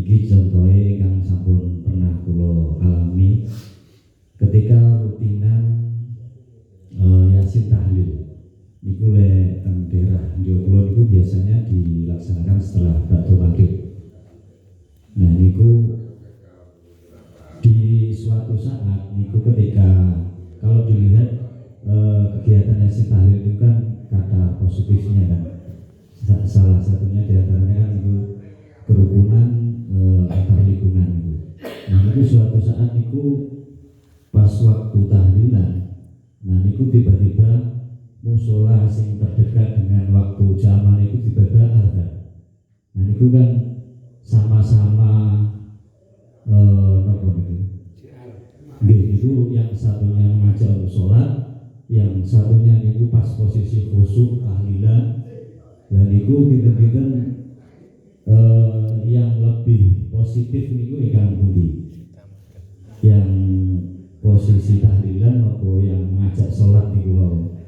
Iki contohnya kang sampun pernah kula alami ketika rutinan Yasin tahlil. Niku le teng daerah Jawa Kulon niku biasanya dilaksanakan setelah bakdo maghrib. Nah niku di suatu saat niku ketika kalau dilihat kegiatan Yasin tahlil itu kan kata positifnya kan. Salah satunya diantaranya kan itu kerukunan antar lingkungan itu. Nah itu suatu saat niku pas waktu tahlilan, nah niku tiba-tiba musola sing terdekat dengan waktu jamaah itu tiba-tiba ada. Nah niku kan sama-sama nopo niku. Nggih niku yang satunya mengajak untuk sholat, yang satunya niku pas posisi khusyuk tahlilan. Dan niku kita yang lebih positif niku ingkang pundi? Yang posisi tahlilan atau yang mengajak sholat niku wau.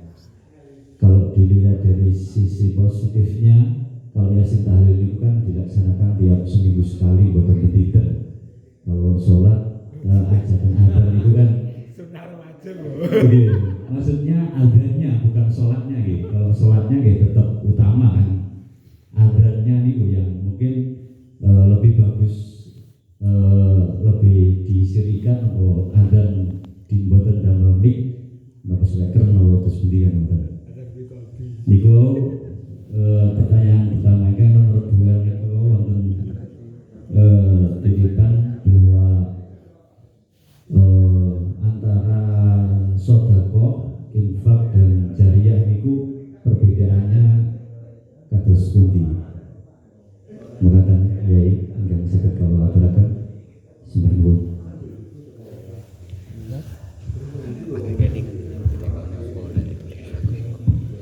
Kalau dilihat dari sisi positifnya, kalau Yasin tahlil itu kan dilaksanakan tiap seminggu sekali bukan ketiga. Kalau sholat ajakan azan itu kan sunnah wajib. Maksudnya azannya bukan sholatnya gitu. Kalau sholatnya gitu tetap utama kan. Azannya nih yang mungkin lebih bagus, lebih disirikan atau azan dibuatan dalam mic, napa speaker napa terus pendidikan napa. Niku pertanyaan pertama kan nomor 2 niku wonten titipan bahwa antara sedekah, infak dan jariyah niku perbedaannya kados pundi. Mengatakan yai ingkang saged kawula aturaken sembahipun.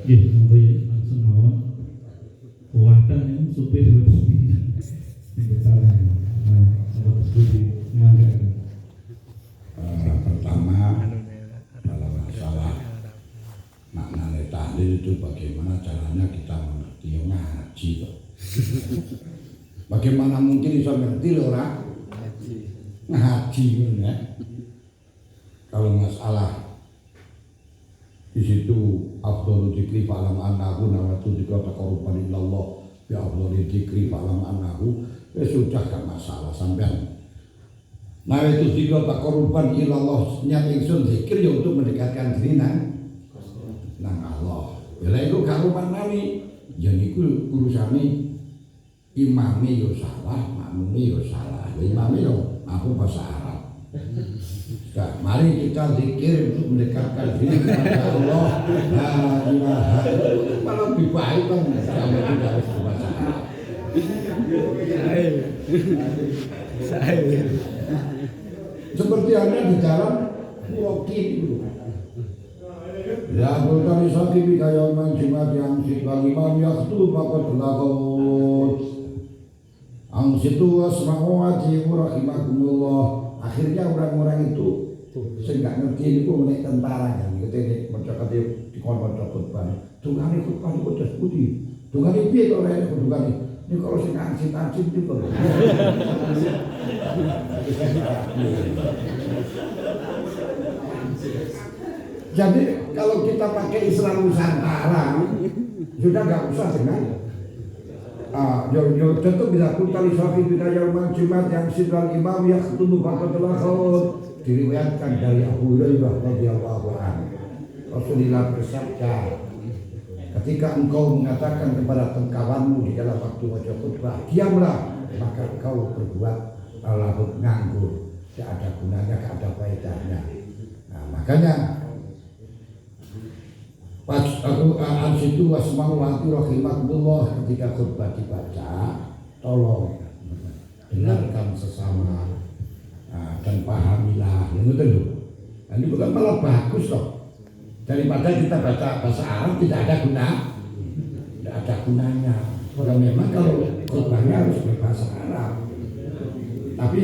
Nggih, monggo langsung mawon. Kuwatan niku supir niku salah. Sahabat studi mangga. Pertama dalam masalah makna tahlil itu bagaimana caranya kita mengerti ngaji kok. Bagaimana mungkin bisa ngerti orang ngaji ya? Kalau masalah di situ afdhalul dzikri fa'lam annahu nawatu dzikra taqarruban ilallah bi afdhalul dzikri fa'lam annahu ya sudah gak masalah sampean. Nah itu dzikra taqarruban ilallah niat ingsun zikir ya untuk mendekatkan diri nang Allah. Lha iku karo manani ya niku urusane imame yo salah, makmume yo salah. Ya imame yo aku bahasa Arab. Nah, mari kita zikir untuk mendekatkan diri kepada Allah. La ilaha illallah. Malah lebih baik kan kalau kita harus bahasa Arab. Seperti Anda di jalan walking dulu. Ya berkali sakibi kaya Jumat yang sikal imam yakhtu maka telakot angsitu wasma'u ajibu rahimakumullah. Akhirnya orang-orang itu sing gak ngerti niku menek tentara kan ketika mencoba dikon-kon khotbah. Dungane khotbah niku terus pundi? Dungane piye to rene dungane? Niku kalau sing ansin-ansin niku. Jadi kalau kita pakai Islam Nusantara sudah nggak usah dengan yo tentu bila kutali safi kita yaumul Jumat yang sidal imam yakhtubu faqatul akhawat diriwayatkan dari Abu Hurairah radhiyallahu anhu. Rasulullah bersabda, ketika engkau mengatakan kepada kawanmu di dalam waktu wajah khutbah, diamlah, maka engkau berbuat labut nganggur, tidak ada gunanya, tidak ada faedahnya. Nah, makanya pas aku situ wasma'u rahimakumullah ketika khutbah dibaca, tolong dengarkan sesama dan pahamilah, yang itu loh. Ini bukan malah bagus loh. Daripada kita baca bahasa Arab tidak ada gunanya. Karena memang kalau khutbahnya harus berbahasa Arab. Tapi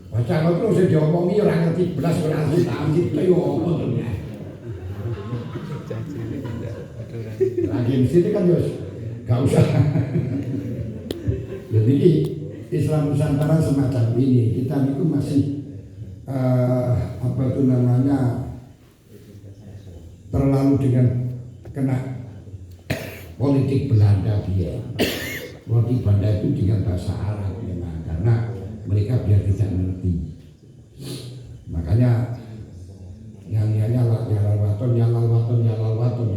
baca kalau terus diomongi orang ngerti belas berarti tak itu apa tentunya. Lagi di sini kan Yos, gak usah. Jadi Islam Nusantara semacam ini. Kita itu masih apa itu namanya terlalu dengan kena politik Belanda dia. Politik Belanda itu dengan bahasa Arab memang karena mereka biar tidak mengerti. Makanya nyanyiannya lalwaton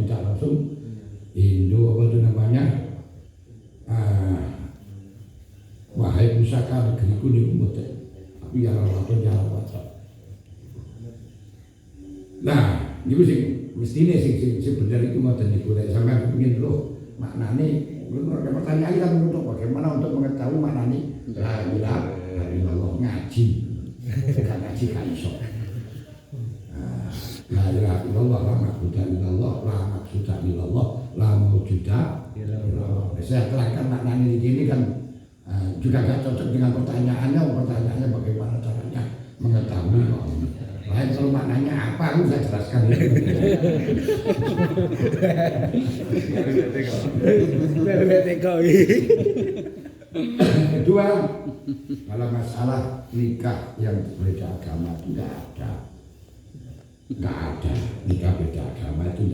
tidak langsung Indo apa itu namanya wahai pusaka negeriku niku mboten tapi lalwaton. Nah niku sing mestine sing bener iku mboten niku lek sampeyan kepengin lho maknane pertanyaan kita untuk bagaimana untuk mengetahui maknane la ilaha illallah ngaji ngaji ka iso. La ilaha illallah la ma'budu illallah la maqsuda illallah la mawjuda illallah. Saya terangkan maknanya di sini kan juga gak cocok dengan pertanyaannya. Pertanyaannya bagaimana caranya mengetahui. Lain kalau maknanya apa aku saya jelaskan. Kedua, kalau masalah nikah yang berbeda agama itu nggak ada nikah beda agama itu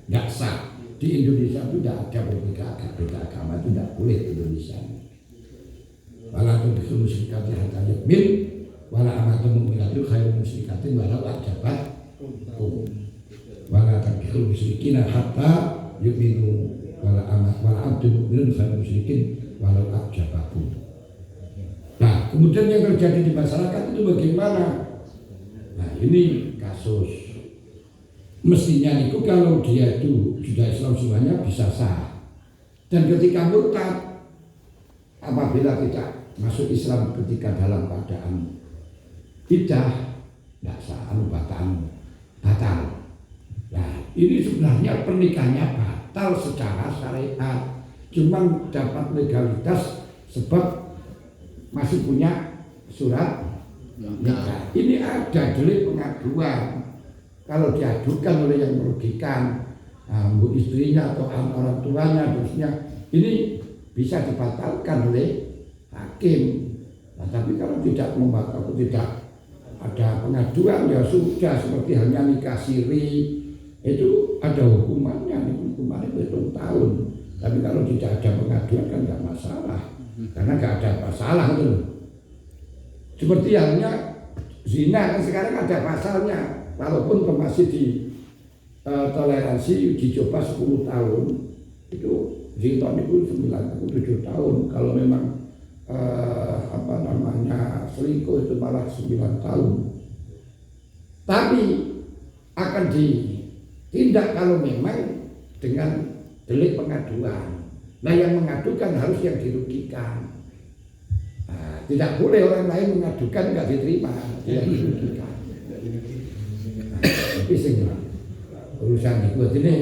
nggak sah di Indonesia itu nggak ada beda agama itu nggak boleh di Indonesia. Walaupun disuruh musyrikati hatta yu'min wala amatun mu'minatun khairun musyrikatin walau ajabat wala takfirul musyrikina hatta yu'minu wala abdun mu'minun khairun musyrikin walau ajabakum. Nah kemudian yang terjadi di masyarakat itu bagaimana? Nah ini kasus mestinya itu kalau dia itu sudah Islam semuanya bisa sah, dan ketika murtad apabila tidak masuk Islam ketika dalam keadaan iddah tidak sah, batal. Nah ini sebenarnya pernikahannya batal secara syariat, cuma dapat legalitas sebab masih punya surat nikah. Ini ada delik pengaduan. Kalau diadukan oleh yang merugikan istrinya atau orang tuanya, terusnya ini bisa dibatalkan oleh hakim. Nah, tapi kalau tidak membatalkan, tidak ada pengaduan, ya sudah seperti hanya nikah siri itu ada hukumannya. Hukumannya 7 tahun. Tapi kalau tidak ada pengaduan kan nggak masalah, karena nggak ada masalah itu. Seperti halnya zina kan sekarang ada pasalnya, walaupun masih di toleransi dicoba 10 tahun, itu zina itu 97 tahun. Kalau memang selingkuh itu malah 9 tahun. Tapi akan ditindak kalau memang dengan delik pengaduan. Nah yang mengadukan harus yang dirugikan. Nah, tidak boleh orang lain mengadukan nggak diterima, yang dirugikan. Tapi urusan itu ini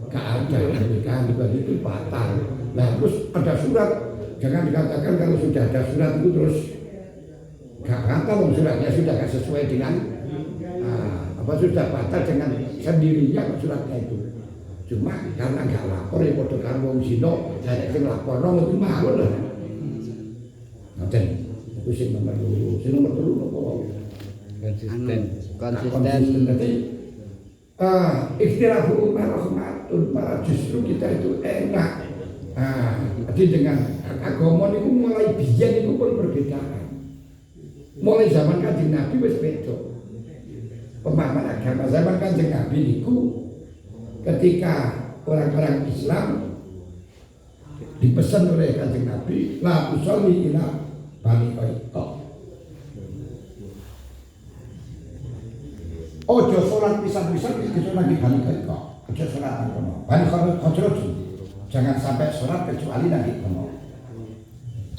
gak ada pernikahan itu batal. Nah terus ada surat, jangan dikatakan kalau sudah ada surat itu terus gak batal. Suratnya sudah gak sesuai dengan sudah batal dengan sendirinya suratnya itu. Cuma karena gak lapor ya podo karo wong zina, nek sing laporno itu mawon lho. Ngoten. Iku sing nomor 2. Sing nomor 3 napa? Konsisten. Jadi ikhtilafu rahmatun, para justru kita itu enak. Jadi dengan agama niku mulai biyen niku pun perbedaan. Mulai zaman Kanjeng Nabi wis beda. Pemahaman agama zaman Kanjeng Nabi niku ketika orang-orang Islam dipesan oleh Kanjeng Nabi, la usolli ila Bani Qainuqa. Ojo sholat pisan-pisan itu lagi Bani Qainuqa. Ojo sholat nang kono. Bani Qainuqa jangan sampai sholat kecuali nang kono.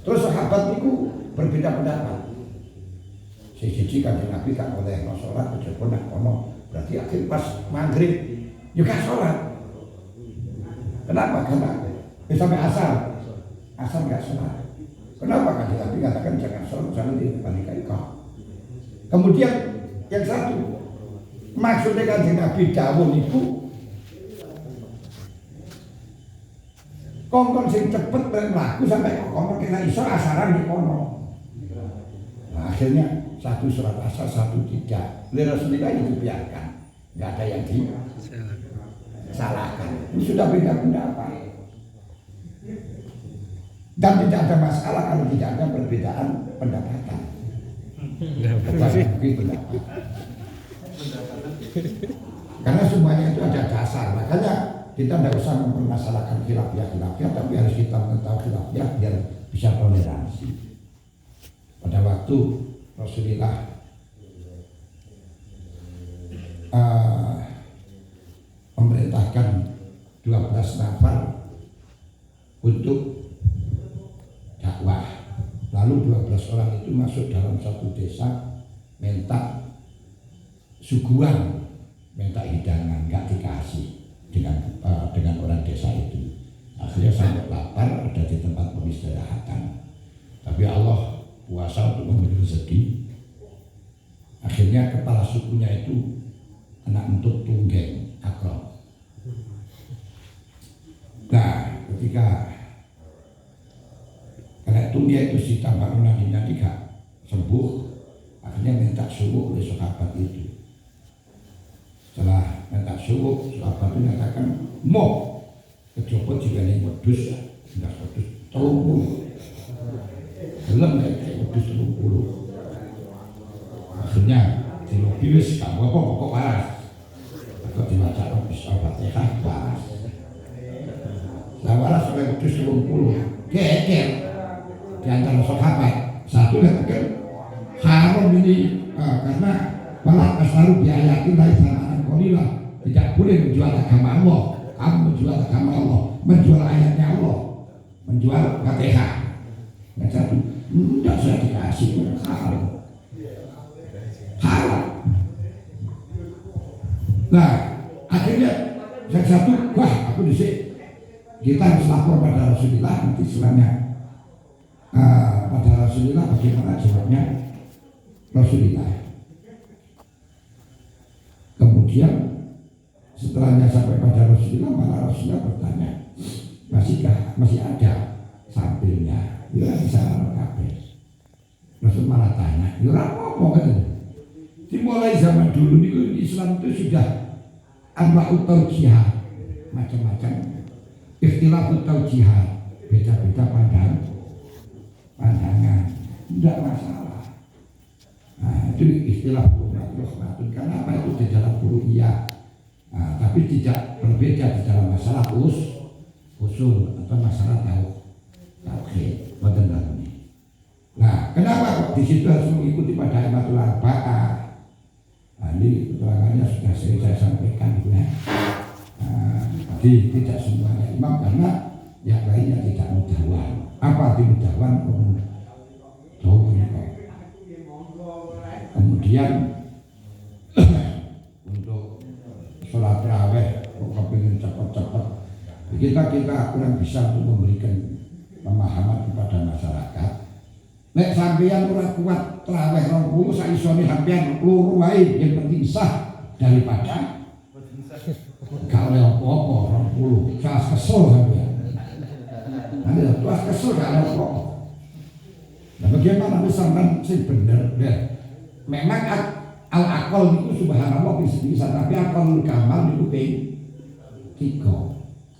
Terus sahabat niku berbeda pendapat. Siji Kanjeng Nabi gak oleh sholat kecuali nang kono. Berarti akhir pas maghrib juga sholat. Kenapa? Karena sampai asar nggak sholat. Kenapa? Kan Nabi katakan jangan sholat jangan di Bani Qainuqa. Kemudian yang satu, maksudnya kan Nabi dawuh itu Kongkon sing cepet mlaku sampai kok kono kena iso asaran di kono. Nah, akhirnya satu surat asar, satu tidak. Rasulullah itu biarkan, nggak ada yang disalahkan. Ini sudah beda pendapat. Dan tidak ada masalah kalau tidak ada perbedaan pendapatan. Karena semuanya itu ada dasar. Makanya kita tidak usah mempermasalahkan khilafiyah, tapi harus kita mengetahui khilafiyah biar bisa toleransi. Pada waktu Rasulullah memerintahkan 12 nafar untuk dakwah, lalu 12 orang itu masuk dalam satu desa minta suguhan, minta hidangan, nggak dikasih dengan orang desa itu. Akhirnya sampai lapar ada di tempat peristirahatan, tapi Allah kuasa untuk memberi rezeki. Akhirnya kepala sukunya itu anak untuk Tunggeng Akrab. Nah, ketika karena Tunggeng itu si tambah nanti gak sembuh, akhirnya minta subuh oleh sahabat itu. Setelah minta subuh, sahabat itu mengatakan mau kejopot juga yang wedus, tidak wedus terlalu belum kayak wedus 30. Akhirnya di lobi wis gak apa pokok waras. Aku diwaca habis Al-Fatihah waras. Lah waras sampai wedus 30. Geger. Di antara sahabat satu katakan haram ini karena malah selalu diayakin dari zaman Qalilah tidak boleh menjual agama Allah. Kamu menjual agama Allah, menjual ayatnya Allah, menjual Fatihah. Yang satu tidak saya dikasih haram. Nah, akhirnya yang satu, wah aku disini kita harus lapor pada Rasulullah, nanti setelahnya pada Rasulullah bagaimana jawabnya Rasulullah. Kemudian setelahnya sampai pada Rasulullah, malah Rasulullah bertanya, masih ada sampilnya? Ya bisa kabeh. Rasul malah tanya, ya apa kan? Dimulai zaman dulu nih Islam itu sudah anwa'ut taujihad, macam-macam ikhtilafut taujihad, beda-beda pandangan, tidak masalah. Nah, itu istilah rahmatun. Karena apa itu di dalam furu'iyah, tapi tidak berbeda di dalam masalah usul atau masalah tauhid. Nah, kenapa kok di situ harus mengikuti pada Aimatul Arba'ah? Nah, ini keterangannya sudah saya sampaikan ya. Jadi tidak semuanya imam karena yang lainnya tidak mudawan. Apa arti mudawan? Kemudian untuk sholat raweh kok pengen cepat-cepat, kita kurang bisa untuk memberikan pemahaman kepada masyarakat. Nek sampeyan ora kuat traweh 20 sak isone sampeyan luru wae, yang penting sah daripada gak oleh apa-apa 20. Saya kesel sampeyan. Nanti tuas kesel gak ada apa-apa. Nah, bagaimana misalkan sing bener ya. Memang al-aqal itu subhanallah bisa, tapi akalul kamal itu tiga.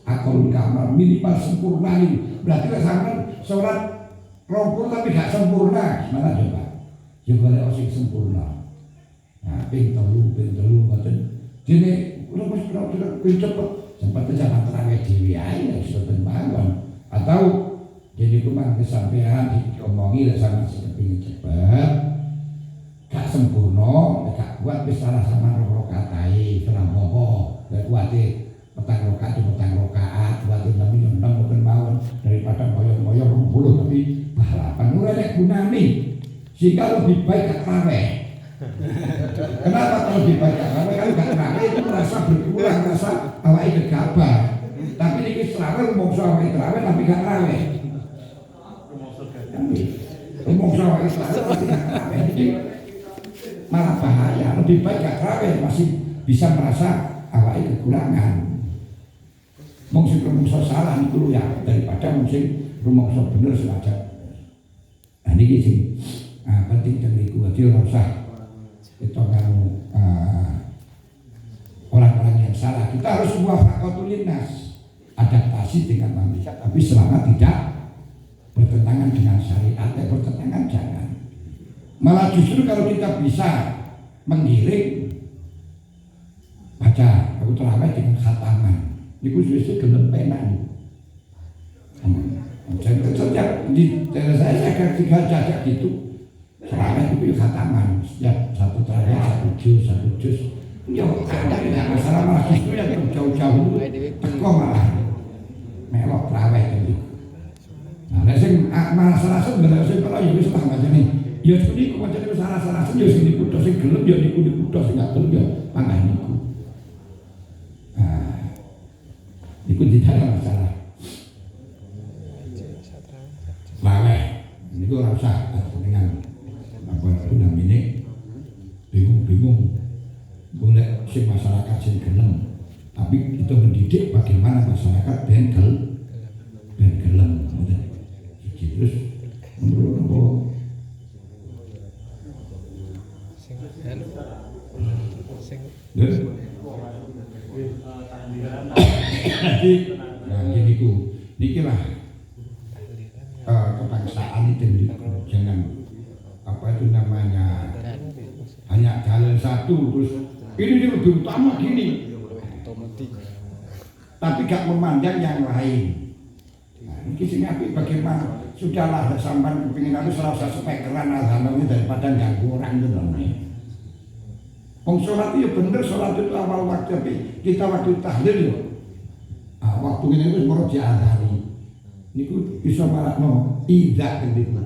Akalul kamal minimal sempurna ini. Berarti sampean sholat 20 tapi gak sempurna, gimana coba? Coba lihat sing sempurna. Nah, ping telu ngoten. Dene ora ping cepet, sempat jangan terawih dhewe ae nek boten mawon. Atau dene ku mang kesampean diomongi lek sampeyan sing kepengin cepet. Gak sempurna, gak kuat wis salah sama rakaat ae, ora apa-apa. Lek kuwate petang rakaat, kuwate enam mboten mawon daripada moyo-moyo 20 tapi balapan ora ada gunane. Sehingga lebih baik tarawih. Kenapa kalau lebih baik tarawih? Kalau gak tarawih itu merasa berkurang, merasa awake gegabah. Tapi niki tarawih mongso awake tarawih tapi gak tarawih. Mongso awake tarawih tapi gak tarawih. Jadi malah bahaya. Lebih baik gak tarawih masih bisa merasa awake kekurangan. Mung sing rumangsa salah niku ya daripada mung sing rumangsa bener sengaja. Nah niki sing penting teng niku dadi ora usah kita karo orang-orang yang salah. Kita harus muwafaqatul linnas, adaptasi dengan manusia, tapi selama tidak bertentangan dengan syariat, bertentangan jangan. Malah justru kalau kita bisa menggiring baca aku terawih dengan khataman, niku suwe gelem penak niku. Sejak di daerah saya kan tiga jajak gitu, terawih itu khataman setiap satu terawih satu juz. Ya ada masalah malah justru yang jauh-jauh teko malah melok terawih itu. Nah, sing masalah sebenarnya sing kalau ya wis tak macane. Ya niku macane salah-salah sing yo sing niku sing gelem ya niku sing gak gelem ya pangane niku. Itu tidak ada masalah. Terawih niku ora usah dengan apa namanya bingung-bingung. Boleh si masyarakat sing gelem, tapi kita mendidik bagaimana masyarakat ben gelem, terus menurut niki lah kebangsaan itu jangan apa itu namanya hanya jalan satu terus. Ini lebih utama gini, tapi gak memandang yang lain. Nah, ini kisahnya bagaimana? Sudahlah sampai kepingin aku serasa spekeran azannya daripada ganggu orang itu namanya. Sholat itu bener, sholat itu awal waktu, tapi kita waktu tahlil ya. Waktu ini itu mau diazani. Ini bisa malah tidak gitu.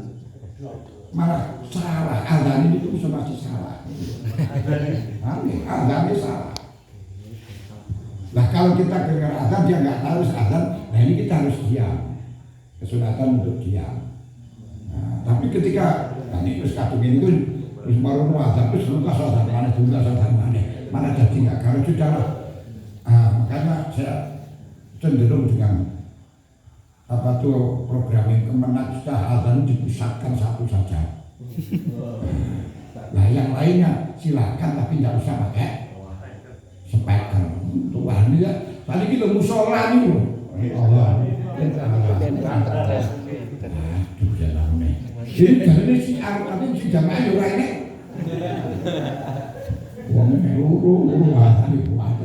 Malah salah, azan itu bisa masih salah. Azannya salah. Nah kalau kita dengar azan dia nggak tahu azan, nah ini kita harus diam. Kesunatan untuk diam. Nah, tapi ketika ini terus katung ini kan terus baru azan terus luka azan mana jadi nggak kalau sudah lah. Makanya saya cenderung dengan apa tuh program yang kemenang sudah azan dipusatkan satu saja. Nah yang lainnya silakan tapi tidak usah pakai speaker. Tuhan ya, tadi kita musola nih Allah. Aduh jalan nih. Jadi jalan si Arab tapi si jamaah juga ini. Uangnya luru tadi buat.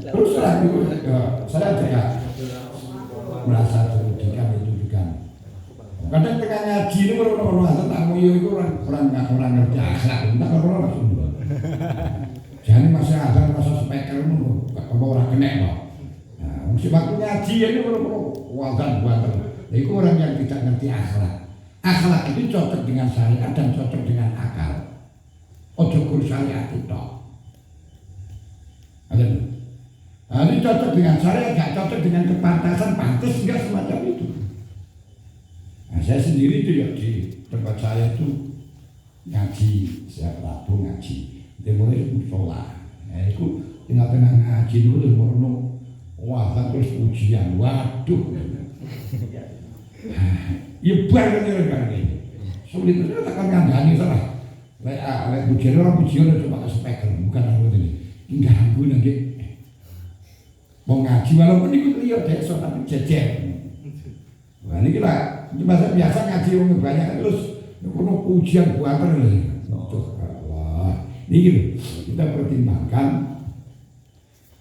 Terus lagi saya juga merasa dirugikan itu juga. Kadang tengah ngaji ini orang-orang tamu itu orang ngerti akhlak, entah orang langsung. Jangan masih ada masa speaker itu, kalau orang kena loh. Mesti waktu ngaji ini orang-orang wajan buatan. Itu orang yang tidak ngerti akhlak. Akhlak itu cocok dengan syariat dan cocok dengan akal. Ojo kur syariat itu. Ini cocok dengan syariat, gak cocok dengan kepantasan, pantas enggak semacam itu. Nah, saya sendiri itu ya di tempat saya itu ngaji, saya Rabu ngaji, dia mulai musola. Nah, itu tengah-tengah ngaji dulu terus mau wah terus ujian, waduh. Ya banget ya kan ini. Sulit itu takkan ngandani salah. Lek ujian orang ujian itu pakai speaker, bukan apa ini. Enggak ganggu nanti. Mau ngaji walaupun itu lihat desa tapi jejer. Nah ini kita biasa ngaji orang banyak terus kalau ujian buatan lagi. Allah, ini gitu. Kita pertimbangkan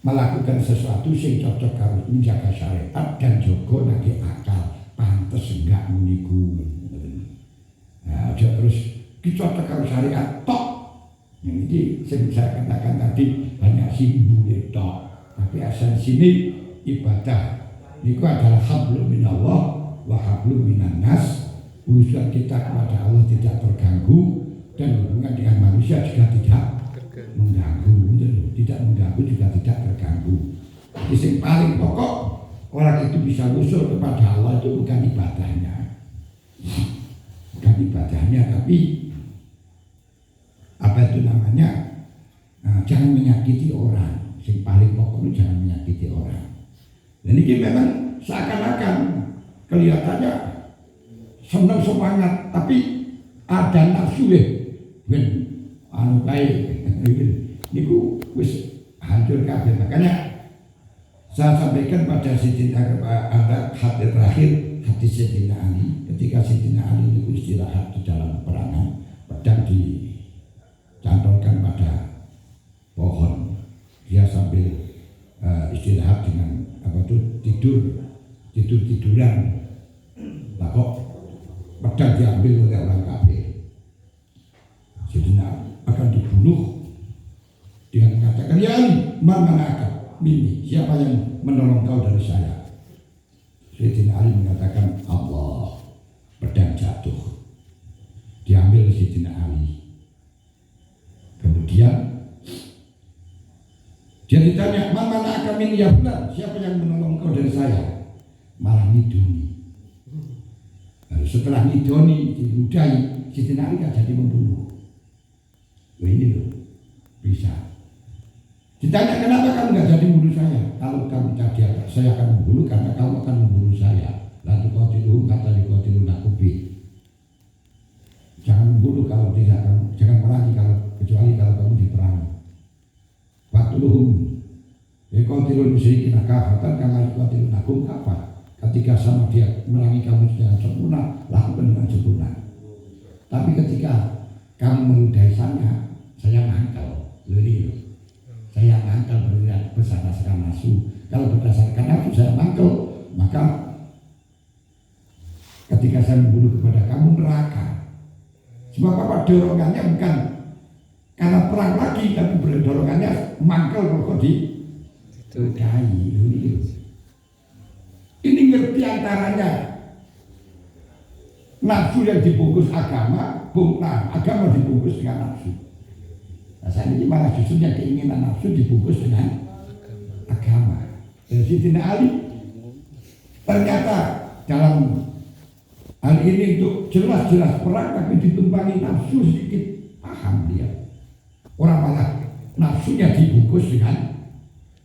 melakukan sesuatu yang cocok harus menjaga syariat dan jogo lagi akal. Pantes enggak meniku. Nah, terus dicocok harus syariat tok. Yang ini saya katakan tadi hanya simbol tok. Tapi asal sini ibadah itu adalah hablum minallah wa hablum minan nas. Urusan kita kepada Allah tidak terganggu dan hubungan dengan manusia juga tidak mengganggu, tidak mengganggu juga tidak terganggu. Jadi yang paling pokok orang itu bisa usul kepada Allah itu bukan ibadahnya, tapi apa itu namanya? Jangan menyakiti orang. Sing paling pokok itu jangan menyakiti orang. Dan ini memang seakan-akan kelihatannya senang semangat, tapi ada nafsu ya. Ben anu kae niku wis hancur kabeh. Makanya saya sampaikan pada Sayyidina hati terakhir hati Sayyidina Ali ketika Sayyidina Ali itu istirahat di dalam peperangan, pedang dicantolkan pada pohon, dia sambil istirahat dengan tiduran. Lah kok pedang diambil oleh orang kafir. Sayyidina akan dibunuh dengan mengatakan, ya Ali, mana akan mini, siapa yang menolong kau dari saya? Sayyidina Ali mengatakan, Allah. Pedang jatuh, diambil Sayyidina Ali. Kemudian dia ditanya, mana akan mini ya bulan, siapa yang menolong kau dari saya? Malah ngidoni. Lalu setelah ngidoni, diludahi, Sayyidina Ali kan jadi membunuh. Ini loh, bisa. Ditanya kenapa kamu nggak jadi membunuh saya? Kalau kamu jadi, saya akan membunuh karena kamu akan membunuh saya. Lalu kau tidur kata di kau tidur nakubi. Jangan membunuh kalau tidak kamu, jangan merangi kalau kecuali kalau kamu diperangi. Waktu luhum, kau tidur musyrikin kafatan karena kau tidur nakum kafat. Ketika sama dia merangi kamu dengan sempurna, lakukan dengan sempurna. Tapi ketika kamu meludahi saya mangkal, saya mangkal berdasarkan nafsu. Kalau berdasarkan nafsu saya mangkal, maka ketika saya membunuh kepada kamu neraka. Sebab apa? Dorongannya bukan karena perang lagi, tapi dorongannya mangkal kalau diludahi. Ini ngerti antaranya nafsu yang dibungkus agama, agama dibungkus dengan nafsu. Nah, saat ini malah justru yang keinginan nafsu dibungkus dengan agama. Dan Sayyidina Ali ternyata dalam hal ini untuk jelas-jelas perang tapi ditumpangi nafsu sedikit paham dia. Orang malah nafsunya dibungkus dengan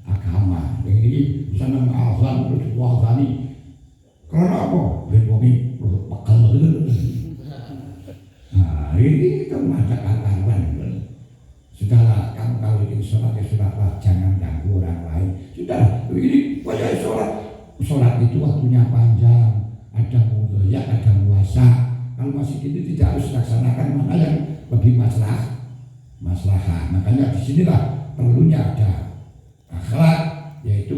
agama. Yang ini bisa mengalahkan terus wazani. Karena apa? Ben wong pekal gitu. Nah, ini kan ada karuan. Sudahlah, kamu kalau bikin sholat ya sholatlah, jangan ganggu orang lain. Sudah, ini wajah sholat itu waktunya panjang, ada mulia, ada puasa. Kalau masih gitu tidak harus dilaksanakan, mana yang lebih maslahat. Makanya disinilah perlunya ada akhlak, yaitu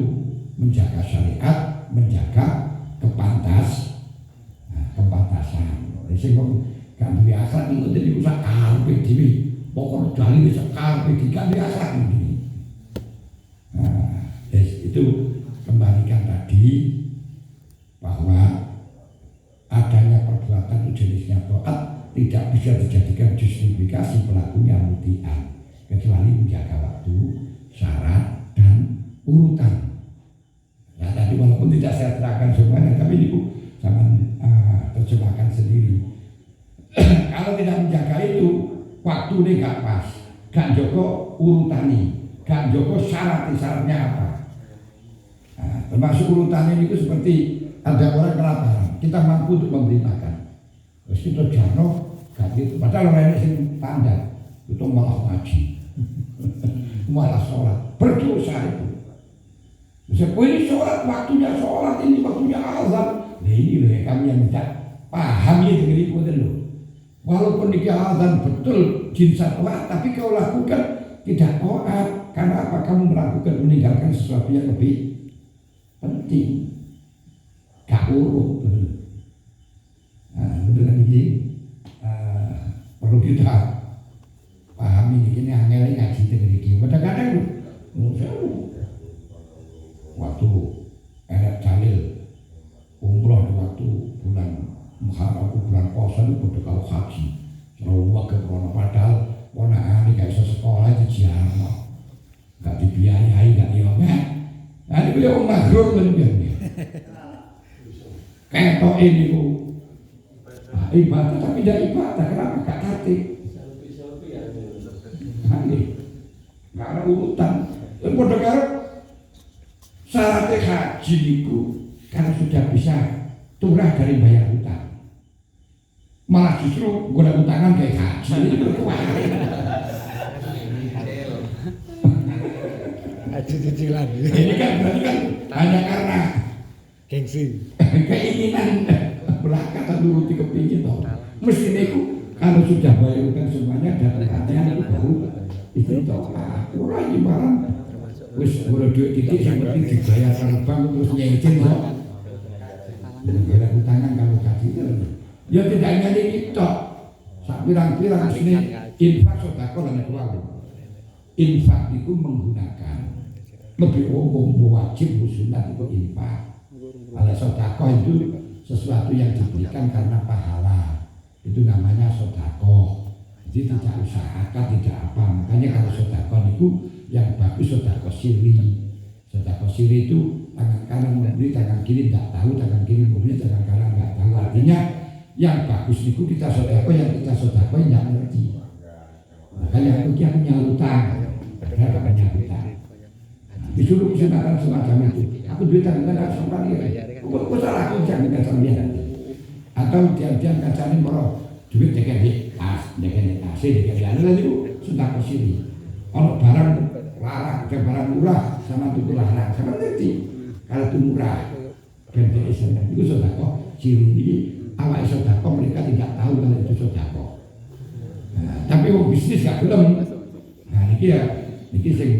menjaga syariat, menjaga kepantasan. Sehingga kan biasa itu jadi usah karpe dewi, pokok dalil bisa karpe kan biasa begini. Nah, itu kembalikan tadi bahwa adanya perbuatan itu jenisnya taat tidak bisa dijadikan justifikasi pelakunya mutian, kecuali menjaga waktu, syarat dan urutan. Nah, tadi walaupun tidak saya terangkan semuanya, tapi ini jangan terjemahkan sendiri. Kalau tidak menjaga itu, waktu ini gak pas, gak joko urutani, gak joko syaratnya apa. Nah, termasuk urutan ini itu seperti ada orang kelaparan, kita mampu untuk memberi makan. Terus kita jano, gak gitu. Padahal orang ini tanda, itu malah ngaji, malah sholat, berdosa itu. Ini sholat, waktunya sholat, ini waktunya azan. Nah ini loh ya, kami yang tidak paham ya dengan itu loh. Walaupun ini azan betul jinsan taat, tapi kau lakukan tidak taat. Karena apa? Kamu melakukan meninggalkan sesuatu yang lebih penting. Gak urut. Nah, betul ini perlu kita pahami ini angel ngaji dengan ini. Kadang-kadang waktu Erek Jalil umroh di waktu bulan Muharram, bulan puasa itu betul kalau haji selalu wakil corona, padahal ponaan ini gak bisa sekolah itu jarang gak dibiayai, gak diomek. Nah ini beliau maghrur kan biarnya ketok ini ibadah tapi tidak ibadah, kenapa? Gak tertib. Nah ini gak ada urutan. Dan pada karo haji itu karena sudah bisa turah dari bayar hutang. Malah justru gue ada utangan kayak haji itu haji cicilan. Ini kan berarti kan hanya karena Gengsi. keinginan belakang atau nuruti kepingin toh. Mestinya itu kalau sudah bayar utang semuanya dan latihan itu baru itu toh. Kurang ibarat wis ora duit titik yang penting dibayar karo bank terus nyicil kok. Gara utangan kalau haji itu. Ya tidak hanya ini toh. Sak pirang-pirang sini infak sedekah lan kuwi. Infak itu menggunakan lebih umum wajib sunat itu infak. Kalau sedekah itu sesuatu yang diberikan karena pahala. Itu namanya sedekah. Jadi tidak usahakan, tidak apa. Makanya kalau sedekah itu yang bagus sedekah sirri. Sedekah sirri itu tangan kanan memberi, tangan kiri tidak tahu, tangan kiri memberi, tangan kanan tidak tahu. Artinya yang bagus itu kita sedekah, yang kita sedekah yang ngerti. Makanya aku punya utang, padahal punya utang. Disuruh kesempatan semacam itu. Aku duit tanggungan tak sempat dia. Aku salah aku jangan kacang dia nanti. Atau dia kacangin baru duit dekat di tas, dekat di tas, dekat di anu itu sudah kesini. Kalau barang larang, ke barang murah sama itu larang, sama ngerti. Kalau itu murah, ganti esennya itu sudah kok ciri ini. Awak sudah kok mereka tidak tahu kalau itu sudah kok. Tapi mau bisnis gak belum. Nah ini ya, ini sing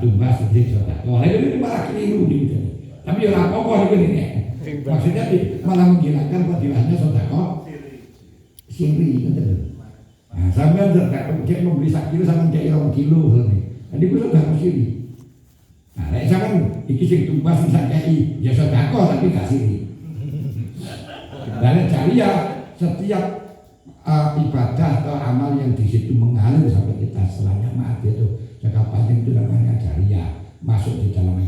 tumbas sendiri sudah. Wah ini malah keliru gitu. Tapi orang apa-apa ini. Maksudnya malah menghilangkan fadilahnya sedekah sirri betul. Nah, sampai dia membeli 1 kilo sama dia 2 kilo ini. Jadi itu sedekah sirri. Nah, lek sampean iki sing tumbas sak kei ya sedekah tapi gak sirri. Dan cari ya setiap ibadah atau amal yang di situ mengalir sampai kita setelahnya mati itu jangka panjang itu namanya jariah, masuk di dalam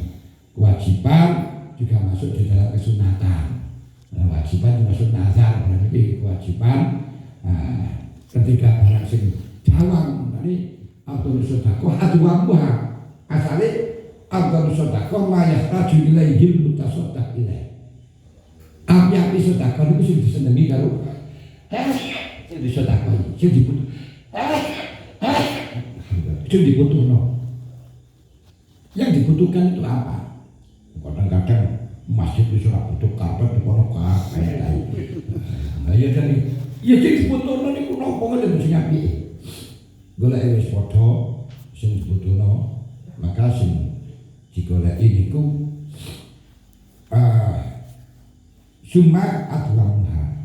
kewajiban juga masuk di dalam kesunatan. Kewajiban juga nazar, berarti kewajiban. Ketika barang sing jawang tadi atau sedekah adwamuha asale atau sedekah mayah rajul ilaihil mutasaddaq ilaih. Api sedekah itu sing disenengi karo sing sedekah sing dibutuh sing dibutuhno. Yang dibutuhkan itu apa? Kadang-kadang masjid itu sudah butuh karpet di kono kae. Nah ya jadi ya sing dibutuhno niku napa ngene sing apik. Golek wis padha sing dibutuhno, maka sing digoleki niku cuma adwamha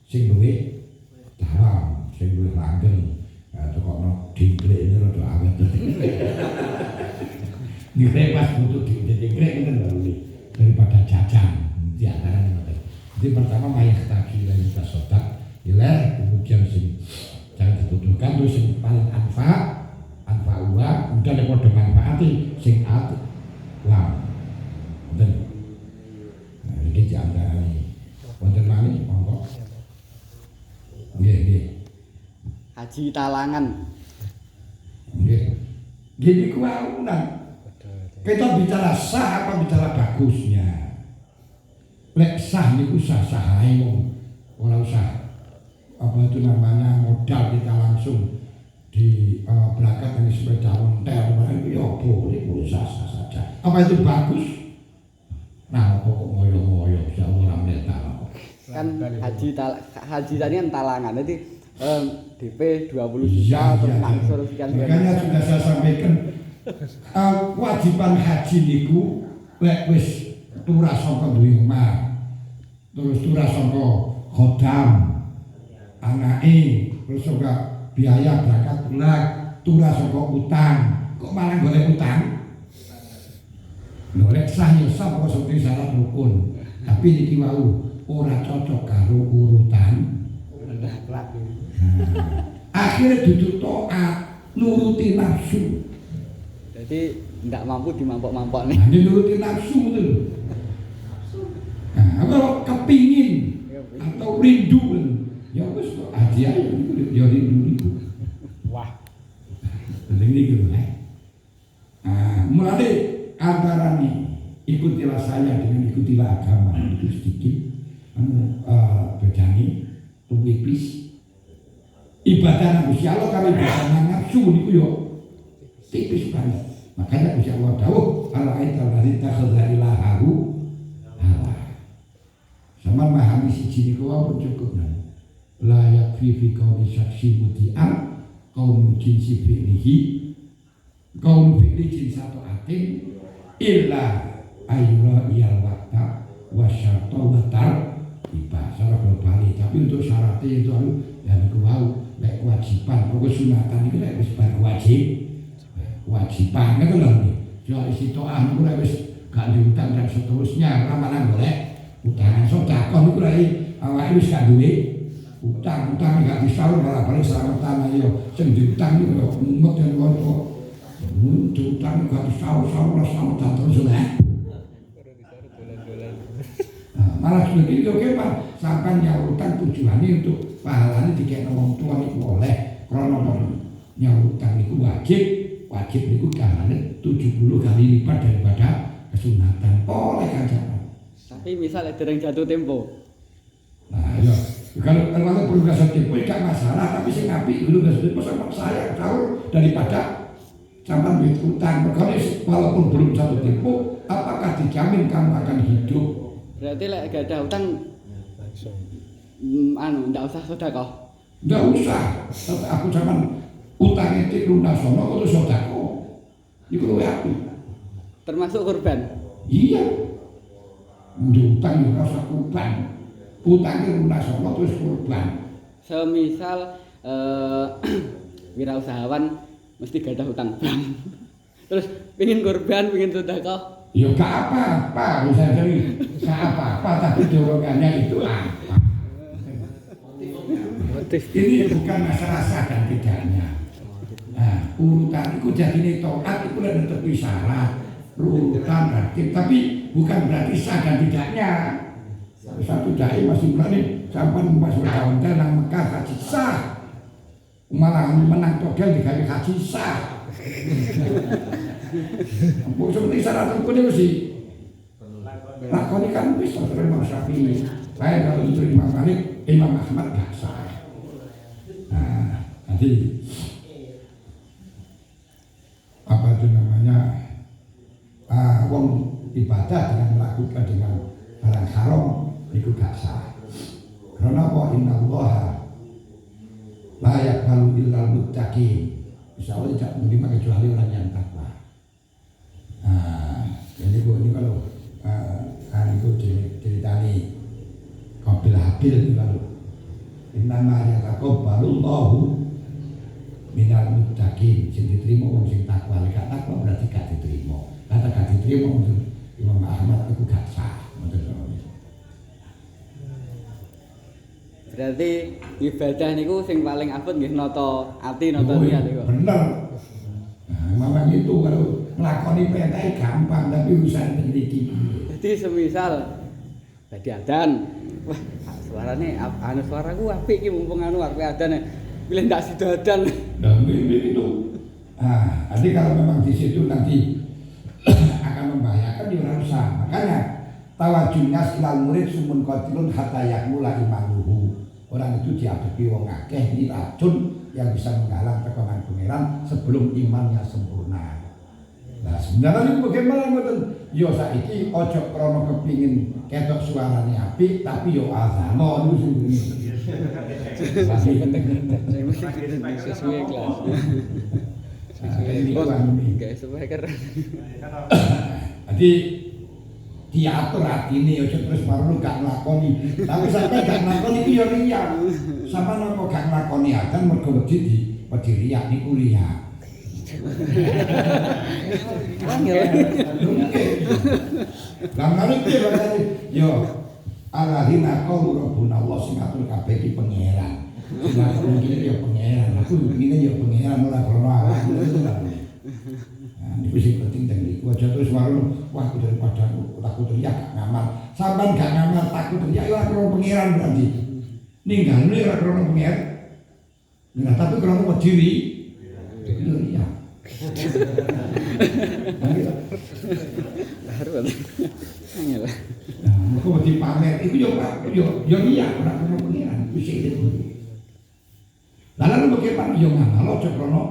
sing luwih dalam, sing luwih langgeng. Tokokno dingklek ini rada awet. Direpas butuh dingklek itu lebih daripada jajan di antaranya. Jadi pertama mayah tadi dan kita sodak, ilah kemudian sing jangan dibutuhkan terus sing paling anfa uang, kemudian ada kode manfaati sing at wow. Dan ini di antara ini wonten malih monggo. Nggih. Haji talangan. Nggih. Gini kuaunan. Kita bicara sah apa bicara bagusnya? Lek sah niku sah-sah ae wong. Ora usah apa itu namanya modal kita langsung di berangkat dengan sepeda ontel ya boleh sah-sah saja. Apa itu bagus? Nah, kok ngoyo-ngoyo bisa orang metal. Kan haji tadi kan talangan. Jadi DP 20 juta terus langsung sekian. Makanya sudah saya sampaikan kewajiban haji niku lek wis turah saka duwe omah. Terus turah saka khodam anake, terus juga biaya berangkat pulang, turah saka utang. Kok malah golek utang? Golek sah ya sah kok seperti syarat rukun. Tapi niki wau ora cocok karo urutan. Akhirnya duduk taat, nuruti nafsu. Jadi tidak mampu dimampok-mampok nih. Nah, nuruti nafsu itu loh. Nah, kalau kepingin atau rindu, ya wis kok haji aja ya rindu. Wah. Penting iki lho. Mulane antara nih ikutilah saya dengan ikutilah agama itu sedikit bedane tipis. Ibadah nang Gusti Allah karo ibadah nang nafsu niku yo tipis banget. Makanya Gusti Allah dawuh ala-aita allazi takhadha ilahahu hawa. Sama memahami siji niku pun cukup nang. La yakfi fi qauli syaksi muti'an qaul jinsi fi'lihi qaul fi'li jinsatu atin illa ayyura iyal waqta wa syarta wa tartiba secara global. Tapi untuk syaratnya itu ya niku wau lek kewajiban pokok sunatan itu lek wis bar kewajiban ngono lho. Jual isi to'ah niku lek wis gak diutang dan seterusnya ramalan golek utangan sedekah niku lek awake wis gak duwe utang gak disaur malah balik selamatan ayo sing diutang niku kok mumet yen kono utang gak disaur selamatan terus lek malah seperti itu kemah sampai nyawutan tujuannya untuk pahalanya dikena wong tua niku oleh karena nyawutan niku wajib niku kahanane 70 kali lipat daripada kesunatan oleh kancanan. Tapi misalnya dereng jatuh tempo. Nah ya kalau perlu gak tempo gak masalah, tapi sing apik dulu gak tempo sama saya sahur daripada sampai duit utang. Walaupun belum jatuh tempo, apakah dijamin kamu akan hidup? Berarti lek gak ada utang langsung ndak usah sedekah. Ndak usah. Aku zaman utang itu lunasono atau sedekah. Iku luwih apik. Termasuk kurban. Iya. Utang yo ora kurban. Utangnya lunasono terus kurban. Semisal wirausahawan mesti gak ada hutang bank. Terus pengin kurban, pengin sedekah. Ya gak apa-apa, bisa jadi gak apa-apa, tapi dorongannya itu apa? Ini bukan masalah sah dan tidaknya. Nah, urutan itu jadi taat itu udah tepi syarat, urutan berarti, tapi bukan berarti sah dan tidaknya. Satu dai masih berani sampai masuk tahun nang Mekah haji sah, malah menang togel dikali haji sah. Mbok seperti syarat rukun itu sih. Lakoni kan bisa terima Syafi'i. Saya kalau terima Malik, Imam Ahmad gak sah. Nah, nanti apa itu namanya? Wong ibadah dengan melakukan dengan barang haram itu gak sah. Karena apa? Innallaha la yaqbalu illal muttaqin. Insya Allah tidak menerima kecuali orang yang takwa. Jadi ini kalau itu ceritani Qabil Habil itu kalau innama yataqabbalullahu minal muttaqin, sing diterima wong sing takwa. Lek takwa berarti gak diterima. Kata gak diterima untuk Imam Ahmad itu gak sah. Berarti ibadah niku sing paling abot nggih nata ati nata niat niku. Bener. Memang itu kalau nglakoni perintah gampang tapi urusan teliti. Jadi semisal dadi adzan, wah suarane suaraku apik iki mumpung arep adzan pilih ndak sida adzan. Nah, itu. Nanti kalau memang di situ nanti akan membahayakan ya ora usah. Makanya tawajunya silal murid sumun qatilun hatta yakmula imanuhu. Orang itu diadepi wong akeh ini racun yang bisa menghalang tekonan pangeran sebelum imannya sempurna. Nah sebenarnya ini bagaimana ngoten? Yo saiki ojo krono kepingin ketok suarane apik tapi yo azano niku sing sesuai kelas. Guys, supaya keren. Jadi diatur atine aja terus baru gak nglakoni. Tapi sampai gak nglakoni iki yo riya. Sampe napa gak nglakoni adzan mergo wedi riya niku riya. Lamun iki berarti yo alahina qaulu rabbuna Allah sing atur kabeh iki pangeran. Lah mungkin yo pangeran, aku ngene yo pangeran ora krono awak. Ini sing penting dan iku aja terus warung wah daripada takut teriak ngamal sampean gak ngamal takut teriak ya krono pangeran berarti ninggalne ora krono pangeran nah tapi krono wediri itu ya yo iya ora krono pengiran wis iki. Lalu bagaimana yo ngamal aja krono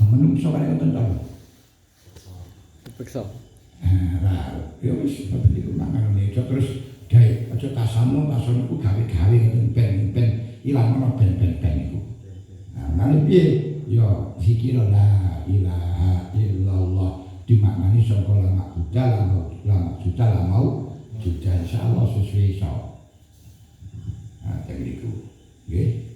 menungso kaya ngoten to. Bekso. Nah, yo wis seperti iku mangan meja terus gawe aja tasamu iku gawe-gawe ngoten ben ilang ana ben iku. Nah, nang piye? Yo zikir la ilaha illallah dimaknani saka lama juta mau juta insyaallah sesuai iso. Nah, ten iku nggih.